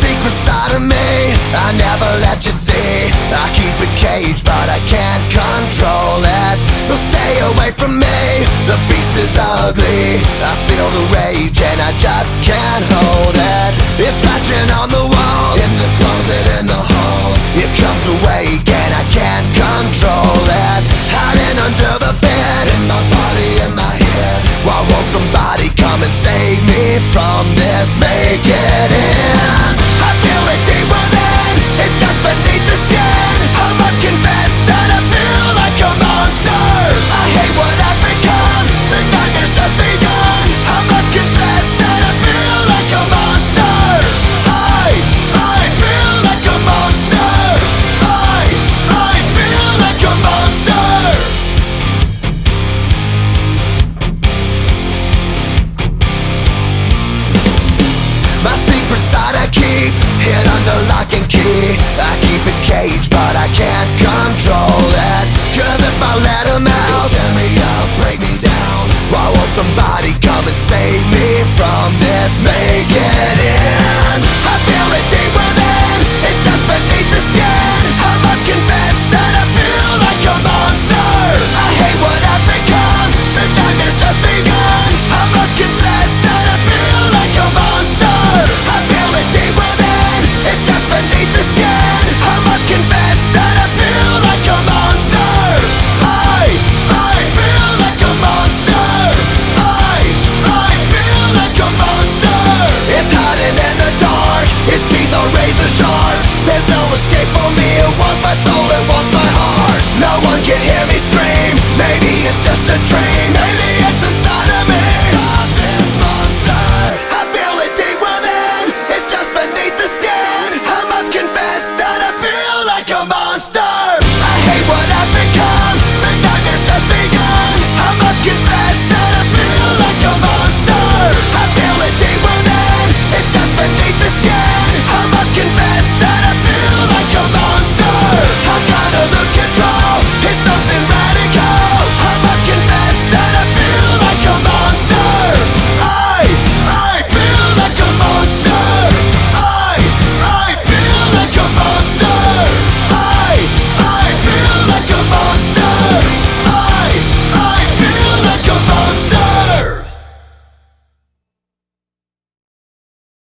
secret side of me I never let you see. I keep it caged but I can't control it. So stay away from me, the beast is ugly. I feel the rage and I just can't hold it. It's scratching on the walls, in the closet, in the halls. It comes awake and I can't control it. Hiding under the bed, in my body, in my head. Why won't somebody come and save me from this? Make it end. I feel it deep within, it's just beneath the skin. I must confess that I feel like a monster. I hate what I've become, the nightmare's just begun. I must confess that I feel like a monster. I feel like a monster. I feel like a monster. My secret side I keep hid under lock and key. I keep it caged but I can't control it. Cause if I let him out, he'll tear me up, break me down. Why won't somebody come and save me from this? Make it end. I feel it deep within, it's just beneath the skin. I must confess that I feel like a monster. I hate what I've become, the nightmare's just begun. I must confess that I feel like a monster. I feel it deep within, it's just beneath the skin. I must confess that I feel like a monster. I feel like a monster. I feel like a monster. It's hiding in the dark, its teeth are razor sharp. There's no escape for me, it wants my soul, it wants my heart. No one can hear me scream, maybe it's just a dream. Maybe it's inside of me. Stop this monster. I feel it deep within, it's just beneath the skin. I must confess that I feel like a monster. I hate what I've become, the nightmare's just begun. I must confess that I feel like a monster. I feel it deep within, it's just beneath the skin.